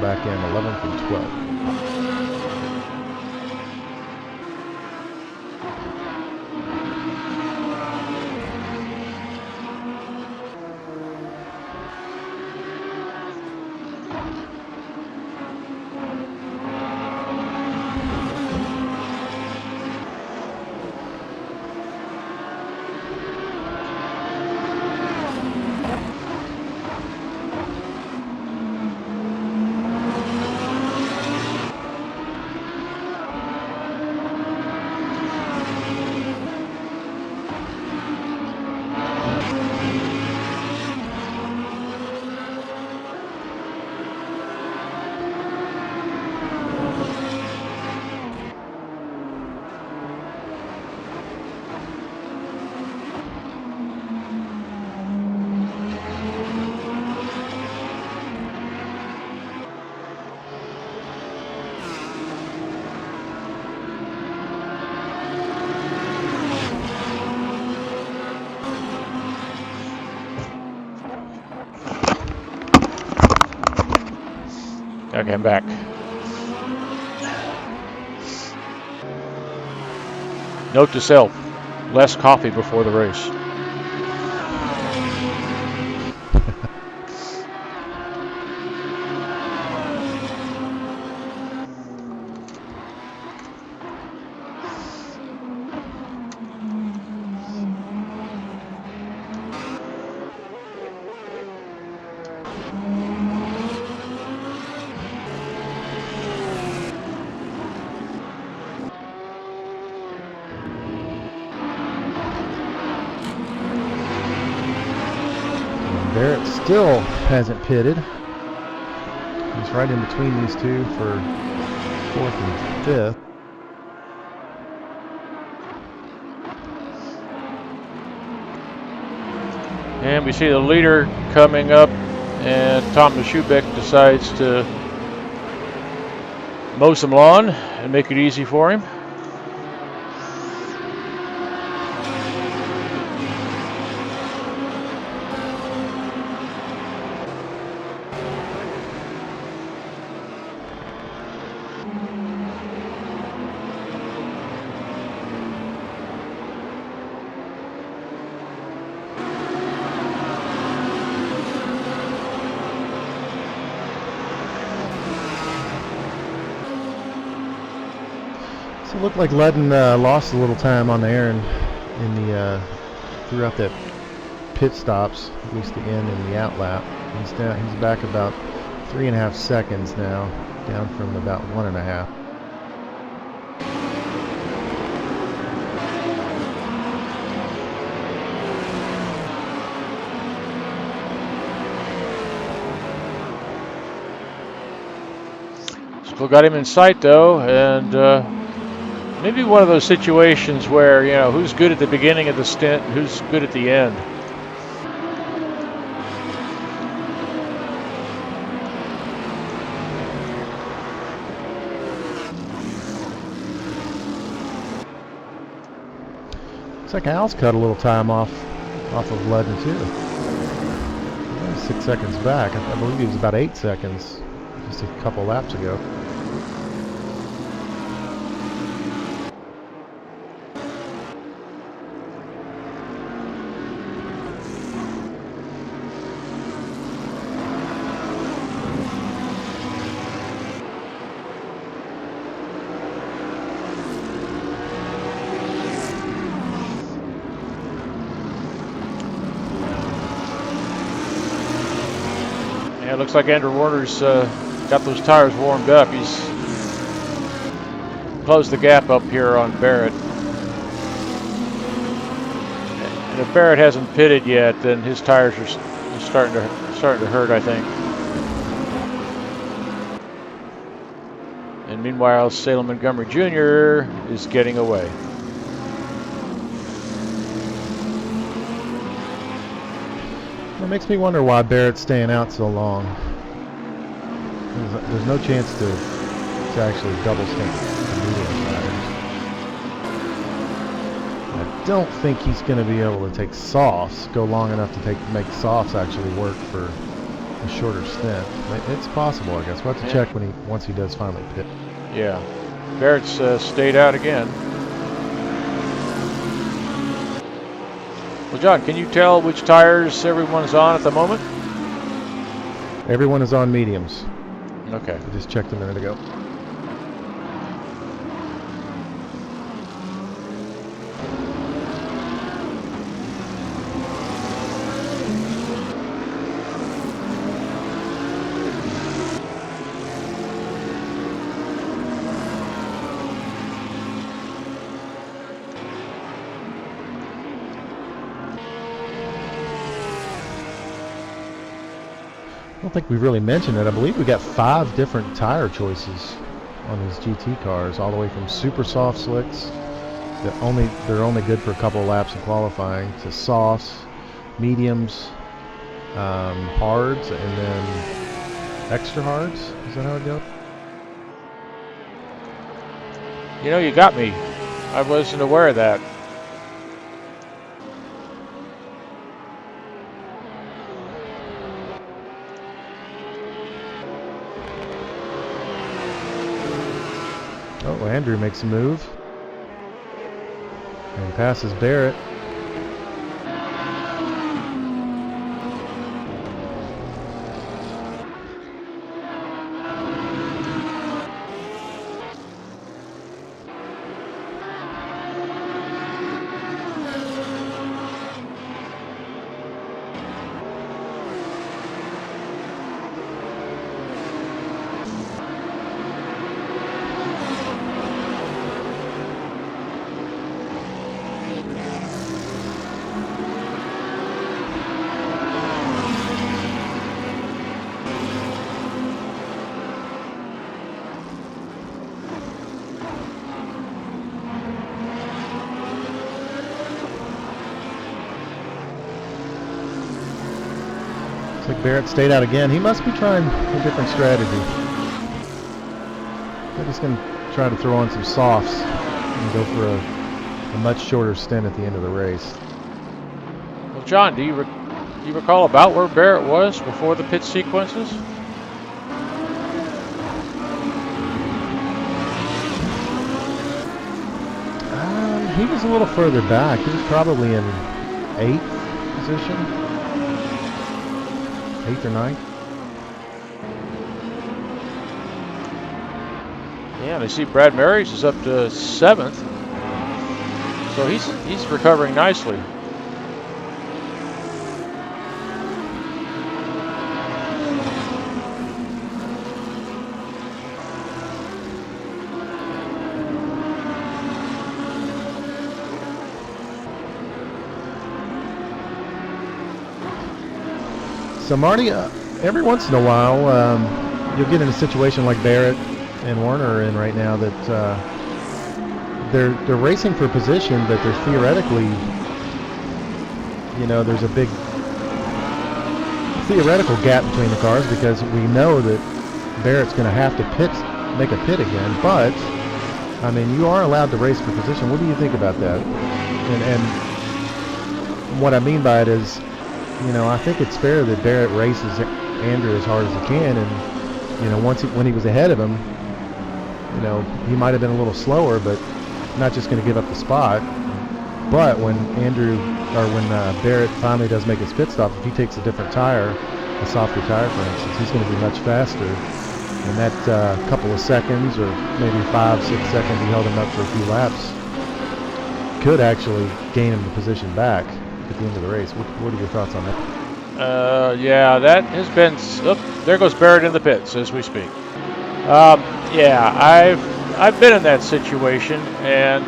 back in 11th and 12th. Okay, I'm back. Note to self, less coffee before the race. Barrett still hasn't pitted. He's right in between these two for 4th and 5th. And we see the leader coming up, and Thomas Schubeck decides to mow some lawn and make it easy for him. So it looked like Ludden lost a little time on there and throughout that pit stops, at least the in and the out lap. He's back about 3.5 seconds now, down from about 1.5. Still got him in sight though, and maybe one of those situations where, you know, who's good at the beginning of the stint and who's good at the end. Looks like Al's cut a little time off of Ludden too. 6 seconds back. I believe he was about 8 seconds just a couple laps ago. Yeah, it looks like Andrew Warner's got those tires warmed up. He's closed the gap up here on Barrett. And if Barrett hasn't pitted yet, then his tires are starting to hurt, I think. And meanwhile, Salem Montgomery Jr. is getting away. It makes me wonder why Barrett's staying out so long. There's no chance to actually double stint the medium tires. I don't think he's going to be able to take softs, go long enough to make softs actually work for a shorter stint. It's possible, I guess. We'll have to check once he does finally pit. Yeah. Barrett's stayed out again. Well, John, can you tell which tires everyone's on at the moment? Everyone is on mediums. Okay. I just checked a minute ago. I don't think we've really mentioned it. I believe we got 5 different tire choices on these GT cars, all the way from super soft slicks that they're only good for a couple of laps in qualifying, to softs, mediums, hards, and then extra hards. Is that how it goes? You know, you got me. I wasn't aware of that. Oh, Andrew makes a move and passes Barrett. Looks like Barrett stayed out again. He must be trying a different strategy. They're just going to try to throw on some softs and go for a much shorter stint at the end of the race. Well, John, do you recall about where Barrett was before the pit sequences? He was a little further back. He was probably in 8th position. 8th or 9th. Yeah, and I see Brad Marys is up to 7th. So he's recovering nicely. So Marty, every once in a while, you'll get in a situation like Barrett and Warner are in right now that they're racing for position, but they're theoretically, there's a big theoretical gap between the cars, because we know that Barrett's going to have to make a pit again. But I mean, you are allowed to race for position. What do you think about that? And what I mean by it is, I think it's fair that Barrett races Andrew as hard as he can, and when he was ahead of him, he might have been a little slower, but not just going to give up the spot. But when Barrett finally does make his pit stop, if he takes a different tire, a softer tire for instance, he's going to be much faster. And that couple of seconds, or maybe 5-6 seconds he held him up for a few laps, could actually gain him the position back at the end of the race. What are your thoughts on that? Yeah, that has been. There goes Barrett in the pits as we speak. Yeah, I've been in that situation, and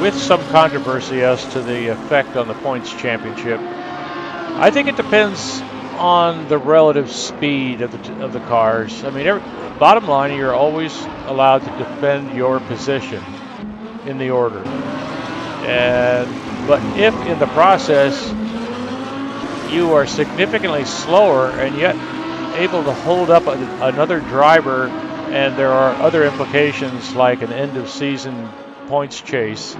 with some controversy as to the effect on the points championship. I think it depends on the relative speed of the cars. I mean, bottom line, you're always allowed to defend your position in the order. But if in the process you are significantly slower and yet able to hold up another driver, and there are other implications like an end of season points chase,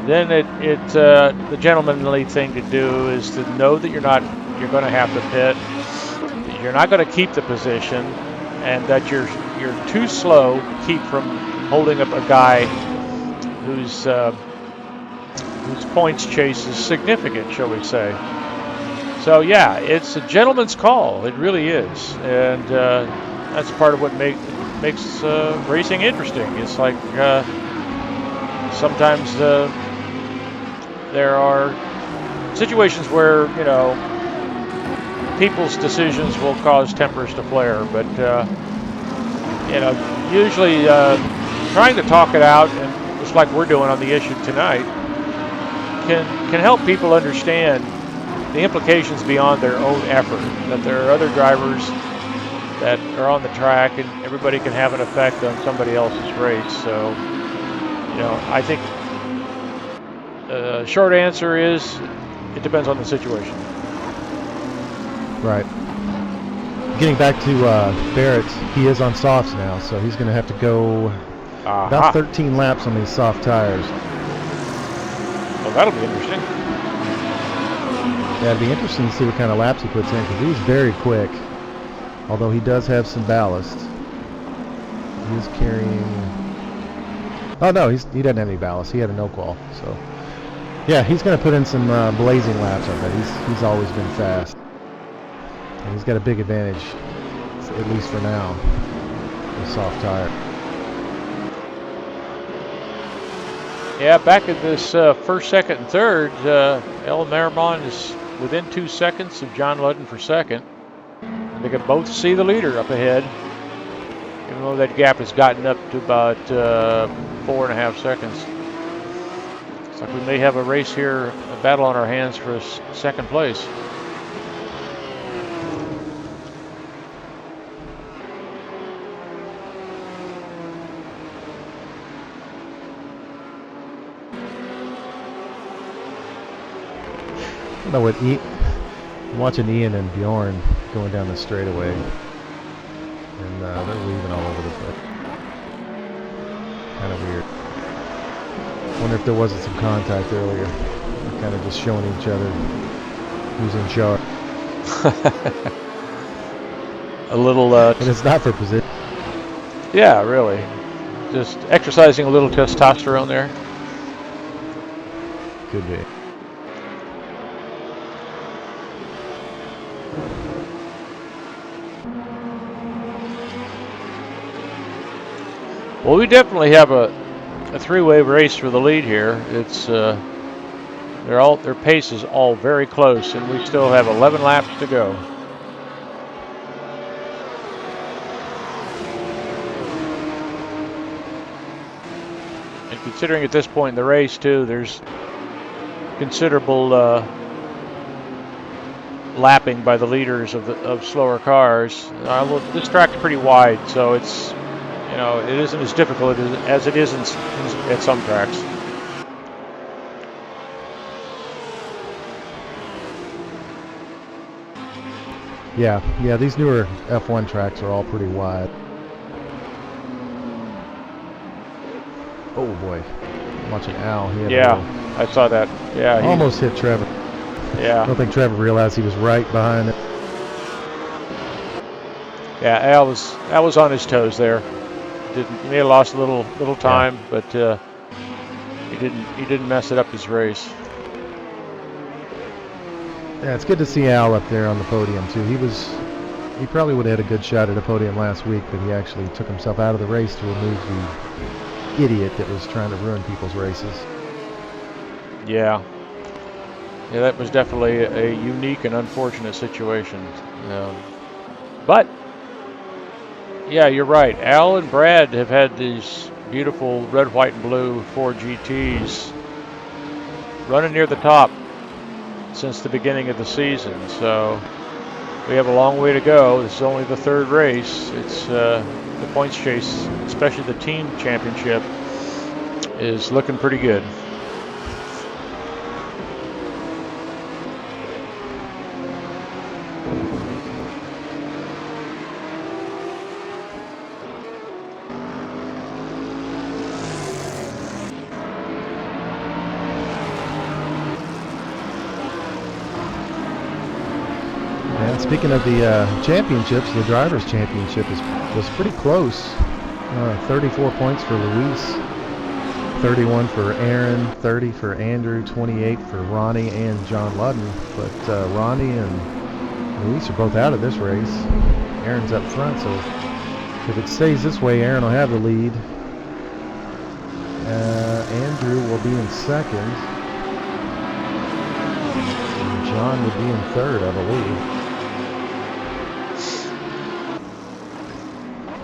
then the gentlemanly thing to do is to know that you're not you're going to have to pit. You're not going to keep the position, and that you're too slow to keep from holding up a guy whose points chase is significant, shall we say. So yeah, it's a gentleman's call. It really is, and that's part of what makes racing interesting. It's like sometimes there are situations where, you know, people's decisions will cause tempers to flare, but you know, usually trying to talk it out, and just like we're doing on the issue tonight, can help people understand the implications beyond their own effort. That there are other drivers that are on the track, and everybody can have an effect on somebody else's race. So, you know, I think the short answer is it depends on the situation. Right. Getting back to Barrett, he is on softs now, so he's going to have to go about 13 laps on these soft tires. Well, that'll be interesting. Yeah, it'd be interesting to see what kind of laps he puts in, because he's very quick, although he does have some ballast. He's carrying... Oh, no, he doesn't have any ballast. He had a no-qual, so... Yeah, he's going to put in some blazing laps, I bet. He's always been fast. And he's got a big advantage, at least for now, with soft tire. Yeah, back in this first, second, and third, El Maribon is within 2 seconds of Jon Ludden for second. And they can both see the leader up ahead, even though that gap has gotten up to about 4.5 seconds. Looks like we may have a race here, a battle on our hands for second place. I don't know what I'm watching Ian and Bjorn going down the straightaway, and they're leaving all over the place. Kind of weird. Wonder if there wasn't some contact earlier. They're kind of just showing each other who's in charge. A little. And it's not for position. Yeah, really. Just exercising a little testosterone there. Could be. Well, we definitely have a three-way race for the lead here. It's their pace is all very close, and we still have 11 laps to go. And considering at this point in the race too, there's considerable lapping by the leaders of slower cars. This track's pretty wide, so it's, you know, it isn't as difficult as it is at some tracks. Yeah, these newer F1 tracks are all pretty wide. Oh boy, I'm watching Al. I saw that. Yeah, he almost hit Trevor. Yeah. I don't think Trevor realized he was right behind it. Yeah, Al was on his toes there. He may have lost a little time, but he didn't mess it up his race. Yeah, it's good to see Al up there on the podium too. He probably would have had a good shot at a podium last week, but he actually took himself out of the race to remove the idiot that was trying to ruin people's races. Yeah, that was definitely a unique and unfortunate situation. But yeah, you're right. Al and Brad have had these beautiful red, white, and blue Ford GTs running near the top since the beginning of the season. So we have a long way to go. This is only the third race. It's the points chase, especially the team championship, is looking pretty good. Speaking of the championships, the Drivers' Championship was pretty close. 34 points for Luis, 31 for Aaron, 30 for Andrew, 28 for Ronnie and Jon Ludden. But Ronnie and Luis are both out of this race. Aaron's up front, so if it stays this way, Aaron will have the lead. Andrew will be in second. And Jon would be in third, I believe.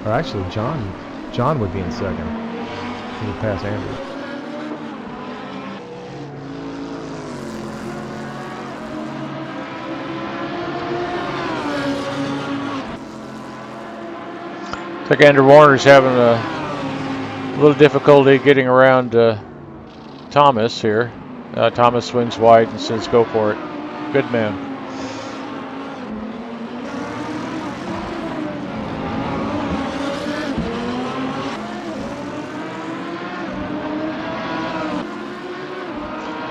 Or actually, Jon would be in second. He would pass Andrew. Looks like Andrew Warner's having a little difficulty getting around Thomas here. Thomas swings wide and says, "Go for it." Good man.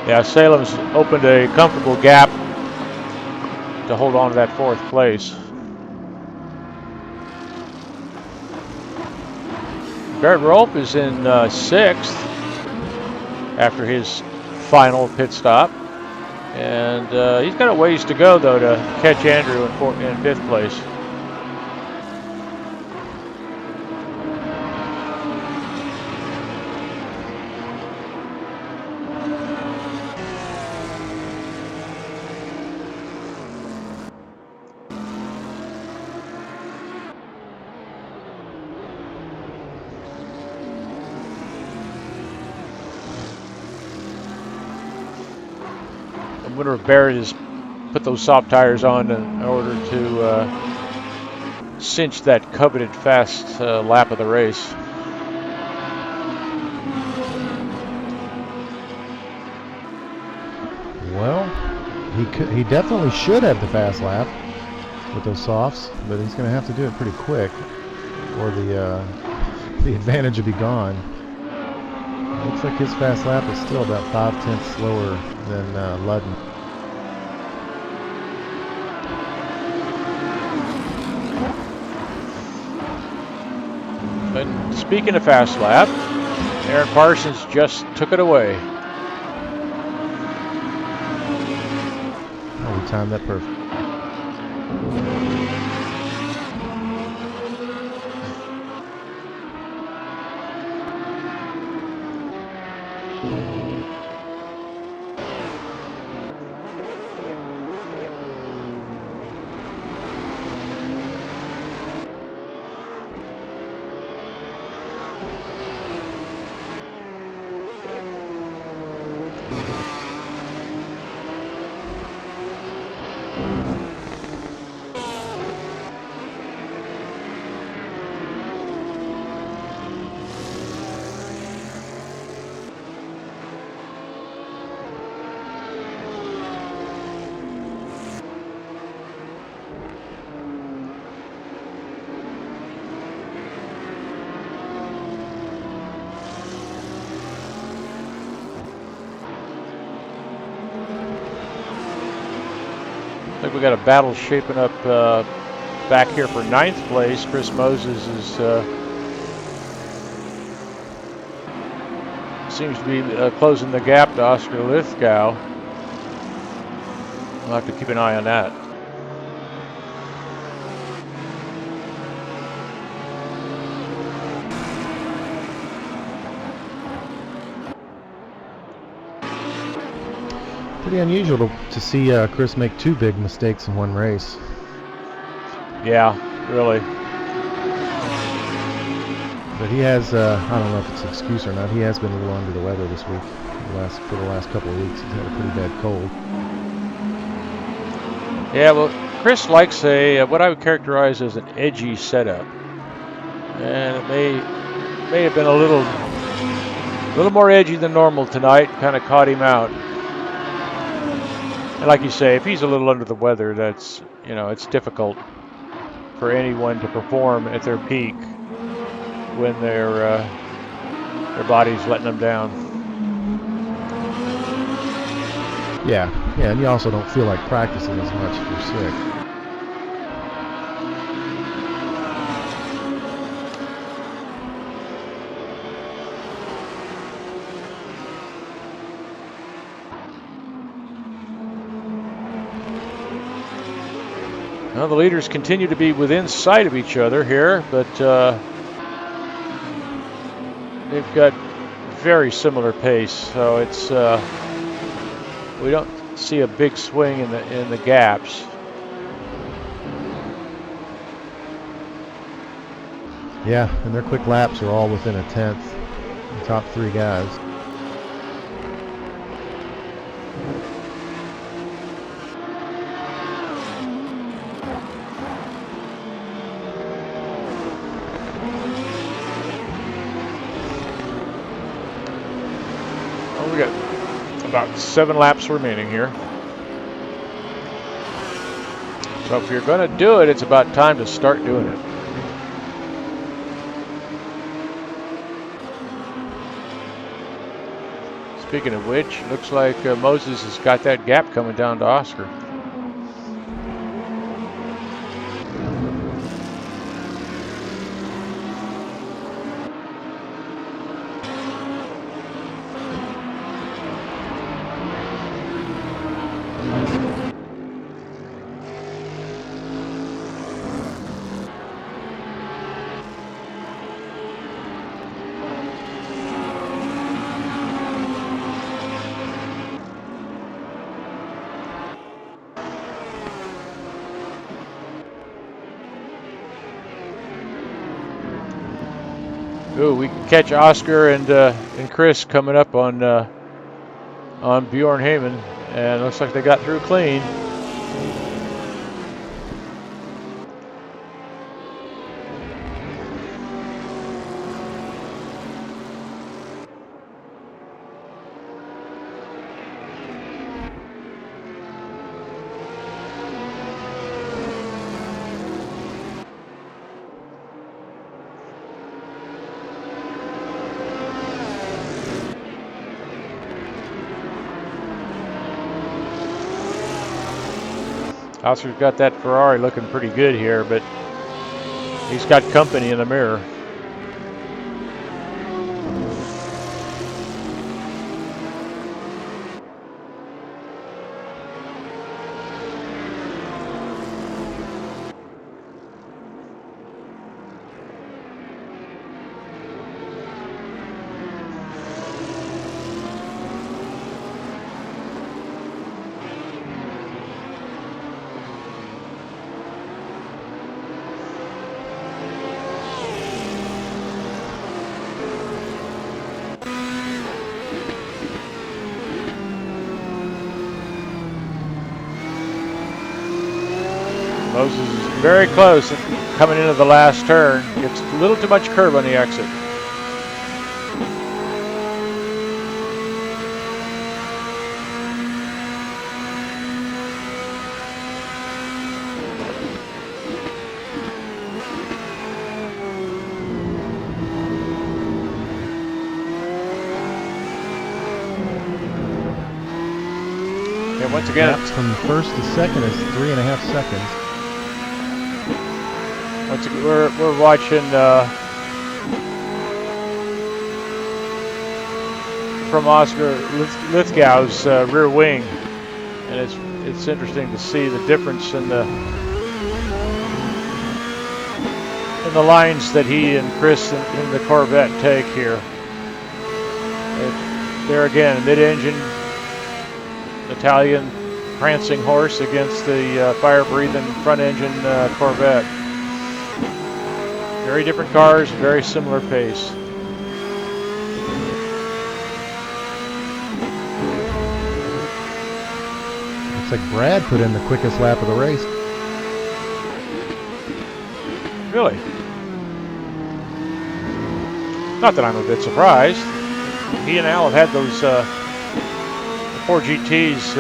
Yeah, Salem's opened a comfortable gap to hold on to that fourth place. Barrett Rolfe is in sixth after his final pit stop. And he's got a ways to go, though, to catch Andrew in fifth place. I wonder if Barrett has put those soft tires on in order to cinch that coveted fast lap of the race. Well, he definitely should have the fast lap with those softs, but he's going to have to do it pretty quick, or the advantage will be gone. Looks like his fast lap is still about 5/10 slower than Ludden. But speaking of fast lap, Aaron Parsons just took it away. Oh, we timed that perfect. I think we got a battle shaping up back here for ninth place. Chris Moses is seems to be closing the gap to Oscar Lithgow. We'll have to keep an eye on that. Pretty unusual to see Chris make two big mistakes in one race. Yeah, really. But he has, I don't know if it's an excuse or not, he has been a little under the weather this week. For the last couple of weeks, he's had a pretty bad cold. Yeah, well, Chris likes what I would characterize as an edgy setup. And it may have been a little more edgy than normal tonight, kind of caught him out. And like you say, if he's a little under the weather, that's, it's difficult for anyone to perform at their peak when their body's letting them down. Yeah, and you also don't feel like practicing as much if you're sick. Well, the leaders continue to be within sight of each other here, but they've got very similar pace, so it's we don't see a big swing in the gaps. Yeah, and their quick laps are all within a tenth. The top 3 guys. Well, we got about 7 laps remaining here. So if you're going to do it, it's about time to start doing it. Speaking of which, looks like Moses has got that gap coming down to Oscar. Ooh, we can catch Oscar and Chris coming up on Bjorn Heyman, and looks like they got through clean. Oscar's got that Ferrari looking pretty good here, but he's got company in the mirror. Moses is very close coming into the last turn. Gets a little too much curve on the exit. And once again, Laps from first to second is 3.5 seconds. Once again, we're watching from Oscar Lithgow's rear wing, and it's interesting to see the difference in the lines that he and Chris in the Corvette take here. There again, mid-engine Italian prancing horse against the fire-breathing front-engine Corvette. Very different cars, very similar pace. Looks like Brad put in the quickest lap of the race. Really? Not that I'm a bit surprised. He and Al have had those 4 GTs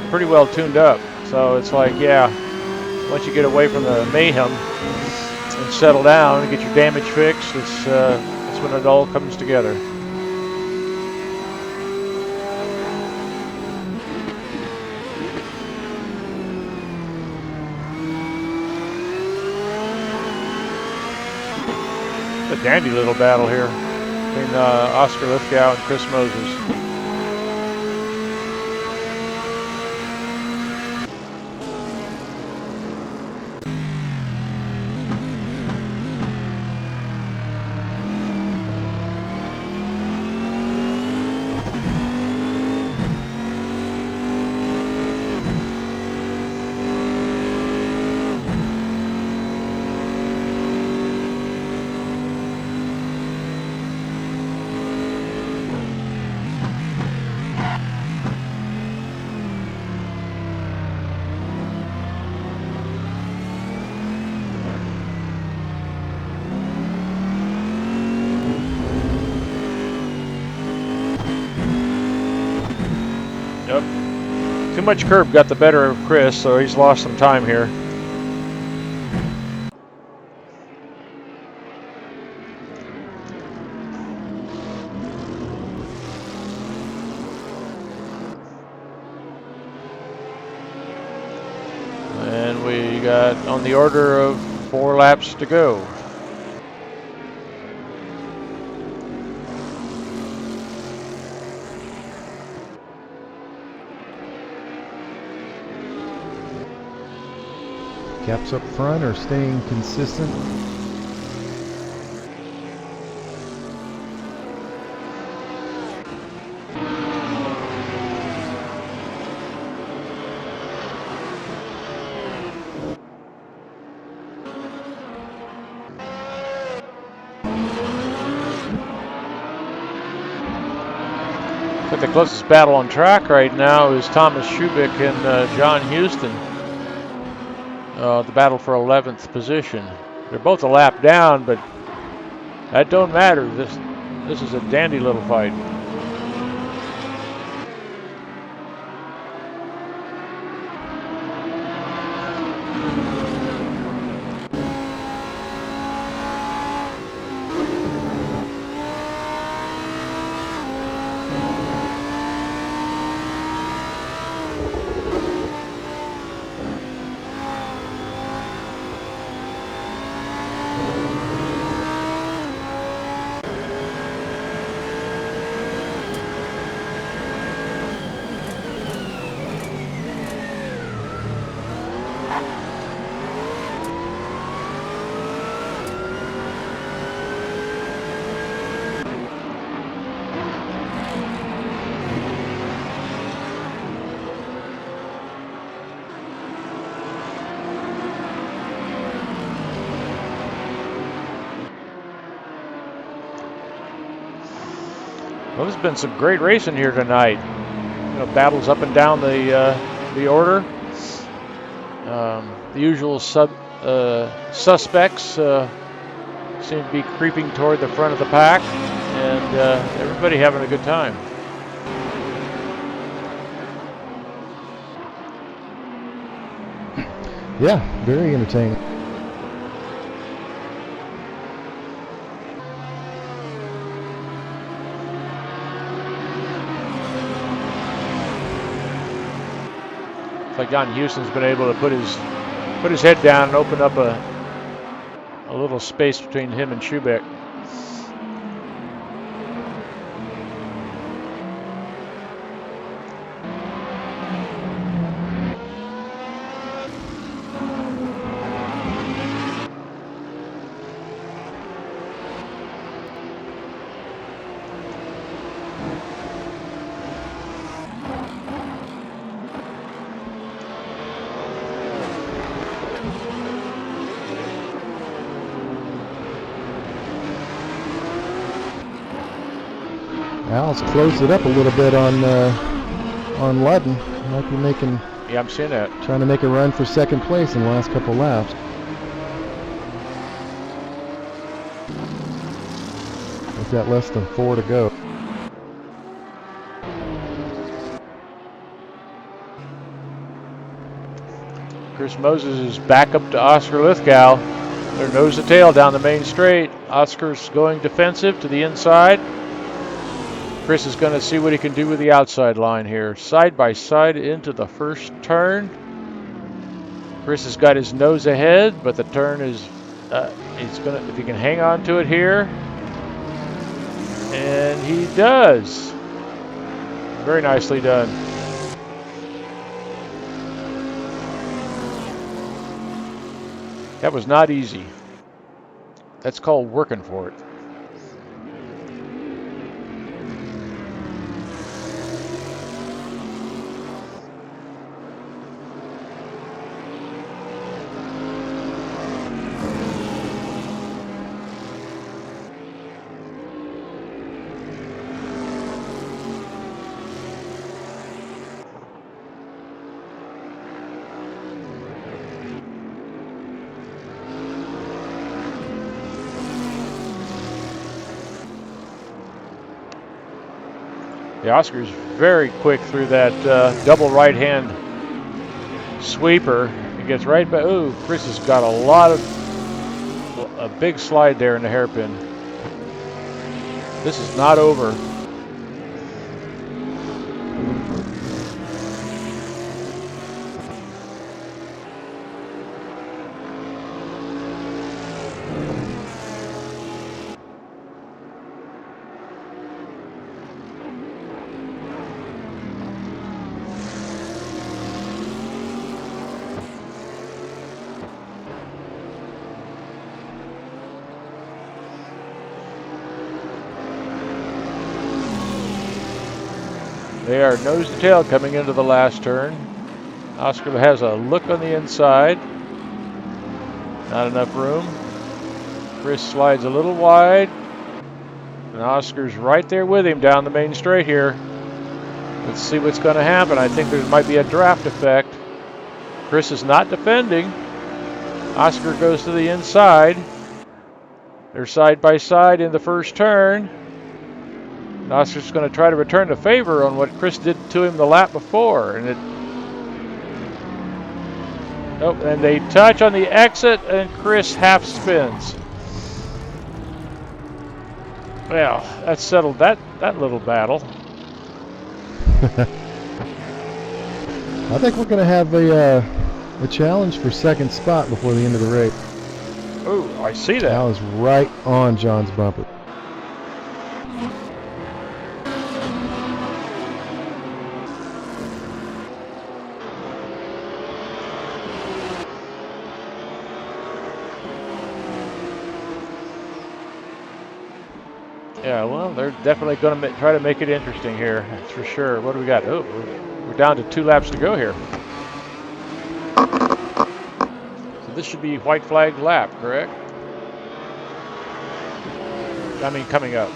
pretty well tuned up. So it's like, yeah, once you get away from the mayhem and settle down and get your damage fixed, that's when it all comes together. It's a dandy little battle here between Oscar Lithgow and Chris Moses. Too much curb got the better of Chris, so he's lost some time here. And we got on the order of 4 laps to go. Gaps up front are staying consistent. But the closest battle on track right now is Thomas Schubick and Jon Ludden. The battle for 11th position. They're both a lap down, but that don't matter. This is a dandy little fight. Well, there's been some great racing here tonight. Battles up and down the order. The usual suspects seem to be creeping toward the front of the pack, and everybody having a good time. Yeah, very entertaining. It's like Jon Ludden's been able to put his head down and open up a little space between him and Schubick. Al's closed it up a little bit on Ludden. Might be making. Yeah, I'm seeing that. Trying to make a run for second place in the last couple laps. We've got less than 4 to go. Chris Moses is back up to Oscar Lithgow. They're nose to tail down the main straight. Oscar's going defensive to the inside. Chris is going to see what he can do with the outside line here. Side by side into the first turn. Chris has got his nose ahead, but the turn is, if he can hang on to it here. And he does. Very nicely done. That was not easy. That's called working for it. The Oscar's very quick through that double right hand sweeper. He gets right back. Ooh, Chris has got a big slide there in the hairpin. This is not over. They are nose to tail coming into the last turn. Oscar has a look on the inside. Not enough room. Chris slides a little wide. And Oscar's right there with him down the main straight here. Let's see what's going to happen. I think there might be a draft effect. Chris is not defending. Oscar goes to the inside. They're side by side in the first turn. And Oscar's going to try to return the favor on what Chris did to him the lap before. And and they touch on the exit, and Chris half spins. Well, that settled that little battle. I think we're going to have a challenge for second spot before the end of the race. Oh, I see that. That was right on Jon's bumper. Yeah, well, they're definitely going to try to make it interesting here. That's for sure. What do we got? Oh, we're down to 2 laps to go here. So this should be white flag lap, correct? I mean, coming up.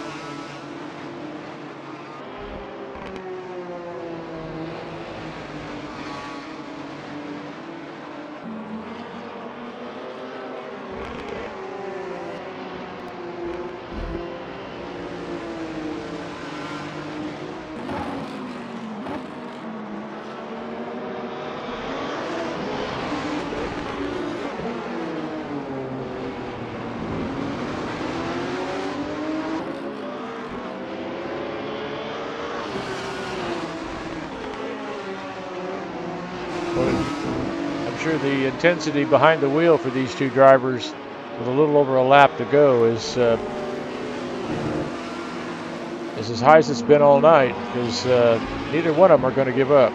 I'm sure the intensity behind the wheel for these two drivers with a little over a lap to go is as high as it's been all night, because neither one of them are going to give up.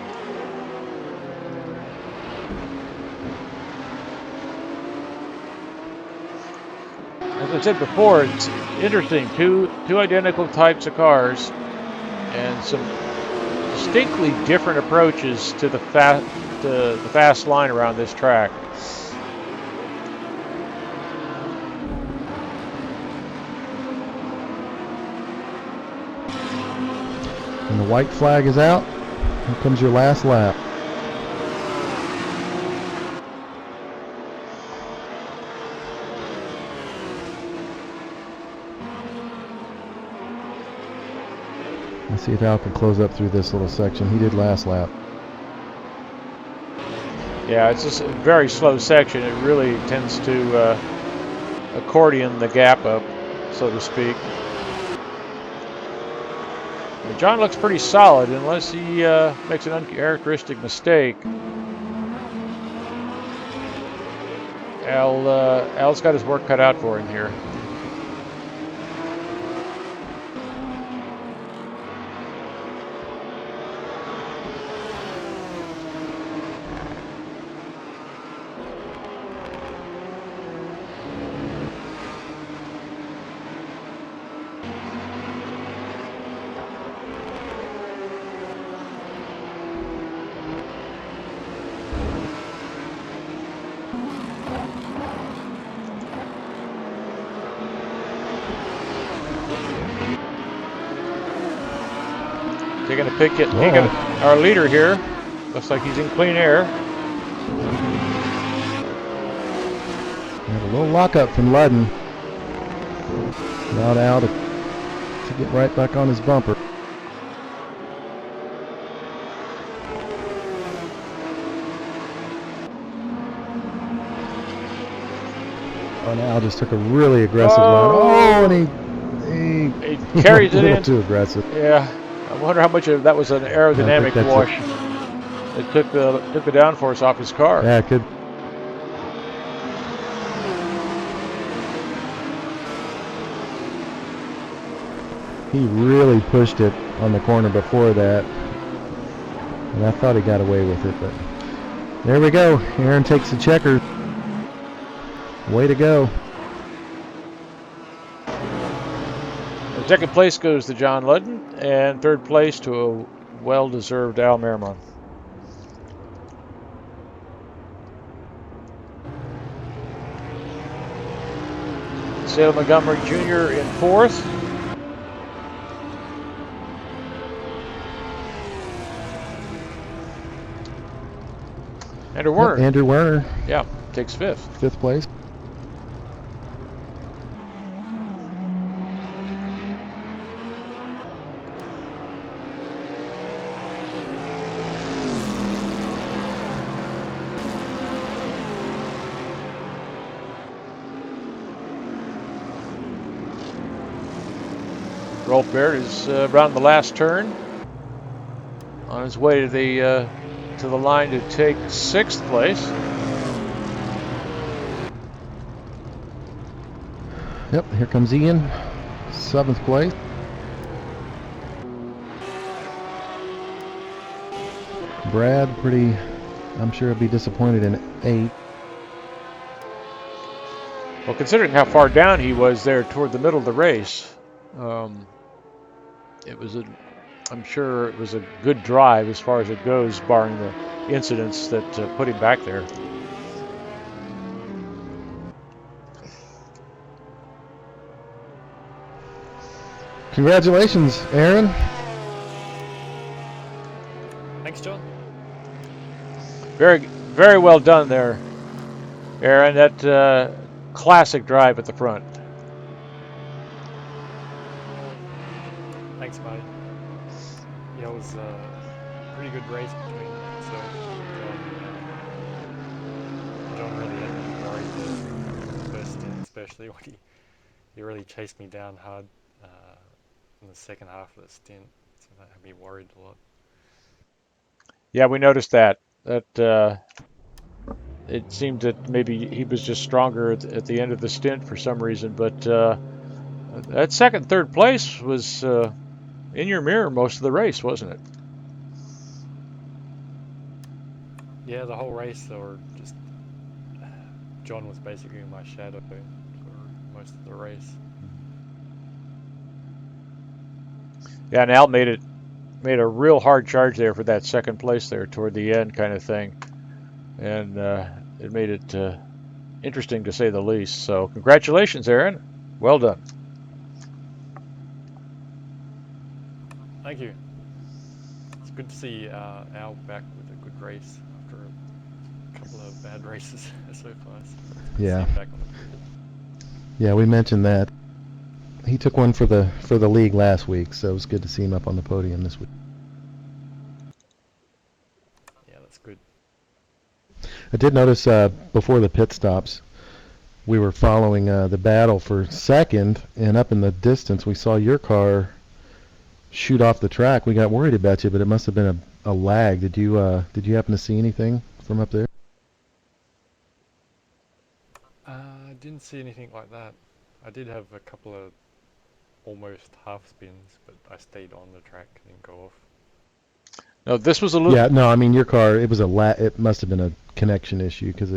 As I said before, it's interesting. Two identical types of cars and some distinctly different approaches to the fast line around this track. And the white flag is out. Here comes your last lap. Let's see if Al can close up through this little section. He did last lap. Yeah, it's just a very slow section. It really tends to accordion the gap up, so to speak. But Jon looks pretty solid unless he makes an uncharacteristic mistake. Al's got his work cut out for him here. Taking a pick at our leader here. Looks like he's in clean air. Have a little lockup from Ludden. Allowed Al to get right back on his bumper. and Al just took a really aggressive run. Oh, and he he carries went a it little in. too aggressive. Yeah, I wonder how much of that was an I think aerodynamic that's wash. It took the downforce off his car. Yeah, it could. He really pushed it on the corner before that, and I thought he got away with it, but there we go. Aaron takes the checker. Way to go. Second place goes to Jon Ludden, and third place to a well-deserved Al Merrimon. Sale Montgomery Jr. in fourth. Andrew Werner. Yep, Andrew Werner. Yeah, takes fifth. Fifth place. Rolf Baird is around the last turn, on his way to the line to take sixth place. Yep, here comes Ian, seventh place. Brad, I'm sure he'll be disappointed in 8. Well, considering how far down he was there toward the middle of the race, I'm sure it was a good drive as far as it goes, barring the incidents that put him back there. Congratulations, Aaron. Thanks, John. Very, very well done there, Aaron. That classic drive at the front. Thanks, mate. Yeah, it was a pretty good race between myself and John. John really had me worried the first stint, especially when he really chased me down hard in the second half of the stint. So that had me worried a lot. Yeah, we noticed that. It seemed that maybe he was just stronger at the end of the stint for some reason, but that second, third place was in your mirror most of the race, wasn't it? Yeah, the whole race, or just John was basically in my shadow for most of the race. Yeah, and Al made a real hard charge there for that second place there toward the end, kind of thing, and it made it interesting to say the least. So, congratulations, Aaron. Well done. Thank you. It's good to see Al back with a good race after a couple of bad races so far. So Yeah. see him back on the field. Yeah, we mentioned that. He took one for the league last week, so it was good to see him up on the podium this week. Yeah, that's good. I did notice before the pit stops, we were following the battle for second, and up in the distance we saw your car shoot off the track. We got worried about you, but it must have been a lag. Did you happen to see anything from up there? I didn't see anything like that. I did have a couple of almost half spins, but I stayed on the track and didn't go off. No, this was a little. Yeah, no, I mean your car. It was it must have been a connection issue because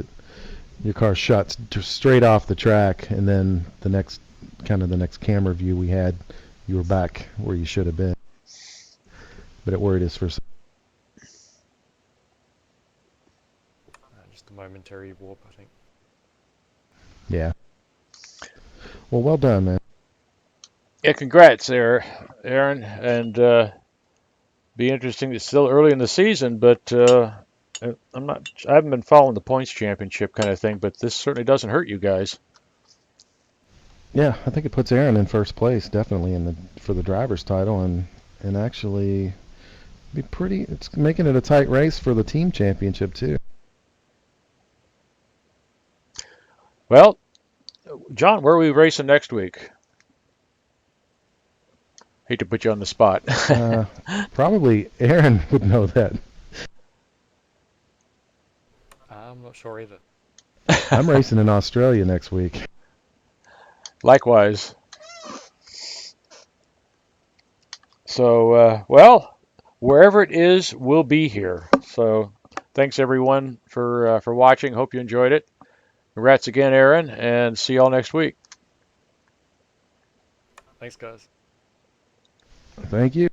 your car shot straight off the track, and then the next camera view we had, you were back where you should have been. But it worried us for some. Just a momentary warp, I think. Yeah. Well done, man. Yeah, congrats there, Aaron, and be interesting. It's still early in the season, but I haven't been following the points championship kind of thing, but this certainly doesn't hurt you guys. Yeah, I think it puts Aaron in first place, definitely for the driver's title, and actually be pretty. It's making it a tight race for the team championship too. Well, John, where are we racing next week? Hate to put you on the spot. Probably Aaron would know that. I'm not sure either. I'm racing in Australia next week. Likewise. So, well, wherever it is, we'll be here. So, thanks everyone for watching. Hope you enjoyed it. Congrats again, Aaron, and see y'all next week. Thanks, guys. Thank you.